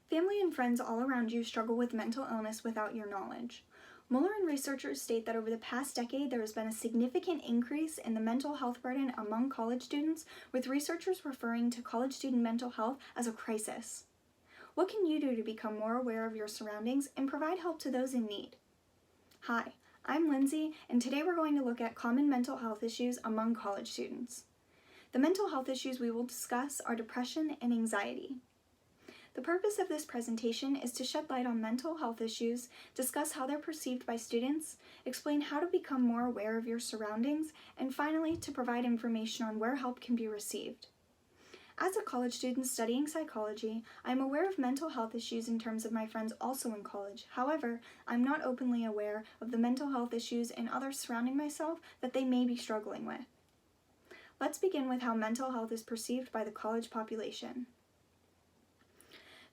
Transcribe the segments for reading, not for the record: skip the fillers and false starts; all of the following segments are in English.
Family and friends all around you struggle with mental illness without your knowledge. Mueller and researchers state that over the past decade, there has been a significant increase in the mental health burden among college students, with researchers referring to college student mental health as a crisis. What can you do to become more aware of your surroundings and provide help to those in need? Hi, I'm Lindsay, and today we're going to look at common mental health issues among college students. The mental health issues we will discuss are depression and anxiety. The purpose of this presentation is to shed light on mental health issues, discuss how they're perceived by students, explain how to become more aware of your surroundings, and finally, to provide information on where help can be received. As a college student studying psychology, I am aware of mental health issues in terms of my friends also in college. However, I'm not openly aware of the mental health issues and others surrounding myself that they may be struggling with. Let's begin with how mental health is perceived by the college population.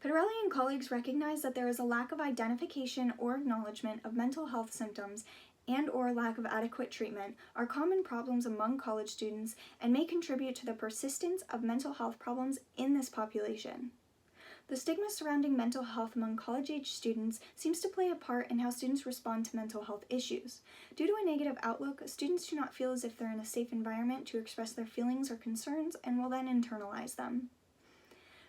Petarelli and colleagues recognize that there is a lack of identification or acknowledgement of mental health symptoms and/or lack of adequate treatment are common problems among college students and may contribute to the persistence of mental health problems in this population. The stigma surrounding mental health among college-age students seems to play a part in how students respond to mental health issues. Due to a negative outlook, students do not feel as if they're in a safe environment to express their feelings or concerns and will then internalize them.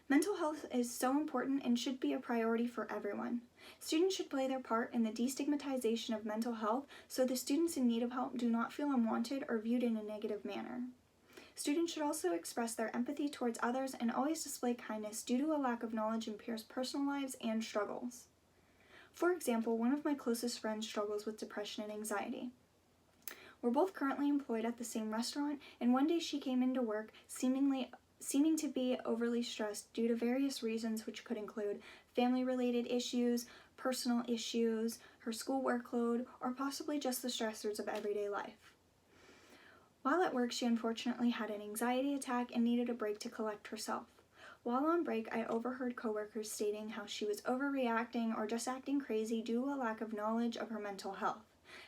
Mental health is so important and should be a priority for everyone. Students should play their part in the destigmatization of mental health so the students in need of help do not feel unwanted or viewed in a negative manner. Students should also express their empathy towards others and always display kindness due to a lack of knowledge in peers' personal lives and struggles. For example, one of my closest friends struggles with depression and anxiety. We're both currently employed at the same restaurant, and one day she came into work seeming to be overly stressed due to various reasons, which could include family-related issues, personal issues, her school workload, or possibly just the stressors of everyday life. While at work, she unfortunately had an anxiety attack and needed a break to collect herself. While on break, I overheard coworkers stating how she was overreacting or just acting crazy due to a lack of knowledge of her mental health.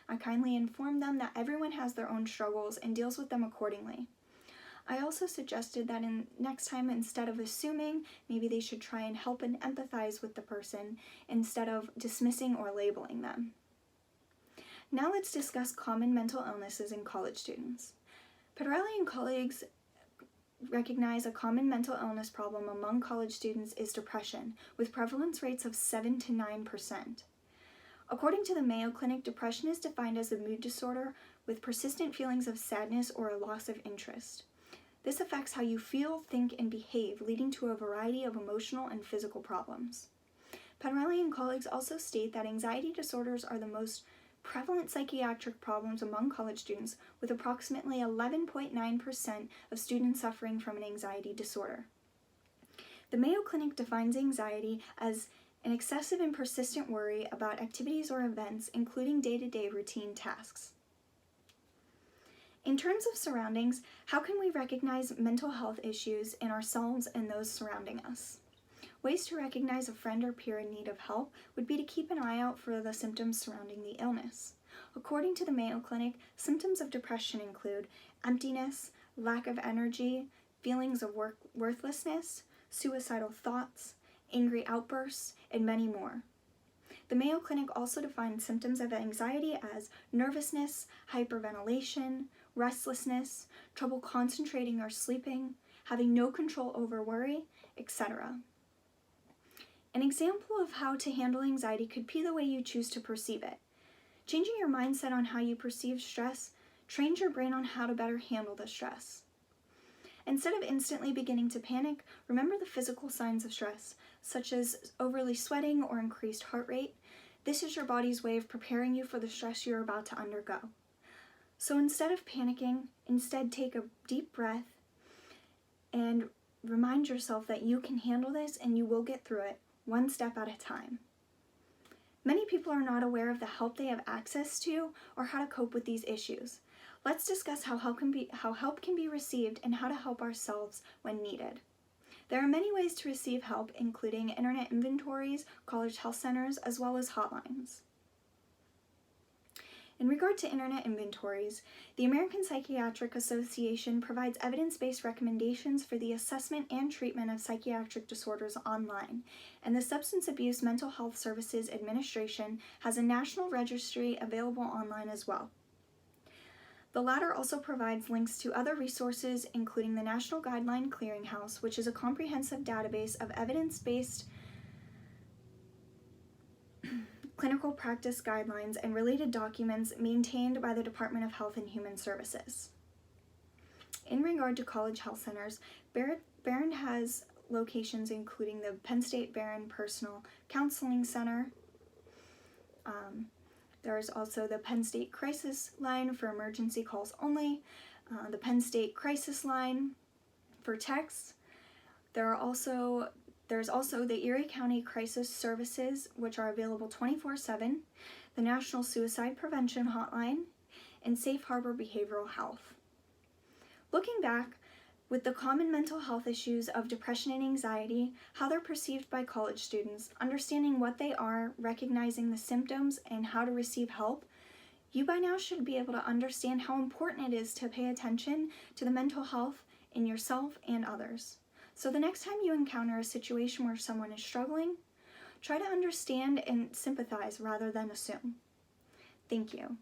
I kindly informed them that everyone has their own struggles and deals with them accordingly. I also suggested that next time, instead of assuming, maybe they should try and help and empathize with the person instead of dismissing or labeling them. Now let's discuss common mental illnesses in college students. Petarelli and colleagues recognize a common mental illness problem among college students is depression, with prevalence rates of 7 to 9%. According to the Mayo Clinic, depression is defined as a mood disorder with persistent feelings of sadness or a loss of interest. This affects how you feel, think, and behave, leading to a variety of emotional and physical problems. Petarelli and colleagues also state that anxiety disorders are the most prevalent psychiatric problems among college students, with approximately 11.9% of students suffering from an anxiety disorder. The Mayo Clinic defines anxiety as an excessive and persistent worry about activities or events, including day-to-day routine tasks. In terms of surroundings, how can we recognize mental health issues in ourselves and those surrounding us? Ways to recognize a friend or peer in need of help would be to keep an eye out for the symptoms surrounding the illness. According to the Mayo Clinic, symptoms of depression include emptiness, lack of energy, feelings of worthlessness, suicidal thoughts, angry outbursts, and many more. The Mayo Clinic also defines symptoms of anxiety as nervousness, hyperventilation, restlessness, trouble concentrating or sleeping, having no control over worry, etc. An example of how to handle anxiety could be the way you choose to perceive it. Changing your mindset on how you perceive stress trains your brain on how to better handle the stress. Instead of instantly beginning to panic, remember the physical signs of stress, such as overly sweating or increased heart rate. This is your body's way of preparing you for the stress you're about to undergo. So instead of panicking, instead take a deep breath and remind yourself that you can handle this and you will get through it, one step at a time. Many people are not aware of the help they have access to or how to cope with these issues. Let's discuss how help can be received and how to help ourselves when needed. There are many ways to receive help, including internet inventories, college health centers, as well as hotlines. In regard to internet inventories, the American Psychiatric Association provides evidence-based recommendations for the assessment and treatment of psychiatric disorders online, and the Substance Abuse Mental Health Services Administration has a national registry available online as well. The latter also provides links to other resources, including the National Guideline Clearinghouse, which is a comprehensive database of evidence-based clinical practice guidelines and related documents maintained by the Department of Health and Human Services. In regard to college health centers, Barron has locations including the Penn State Barron Personal Counseling Center. There is also the Penn State Crisis Line for emergency calls only, the Penn State Crisis Line for text. There's also the Erie County Crisis Services, which are available 24/7, the National Suicide Prevention Hotline, and Safe Harbor Behavioral Health. Looking back, with the common mental health issues of depression and anxiety, how they're perceived by college students, understanding what they are, recognizing the symptoms, and how to receive help, you by now should be able to understand how important it is to pay attention to the mental health in yourself and others. So the next time you encounter a situation where someone is struggling, try to understand and sympathize rather than assume. Thank you.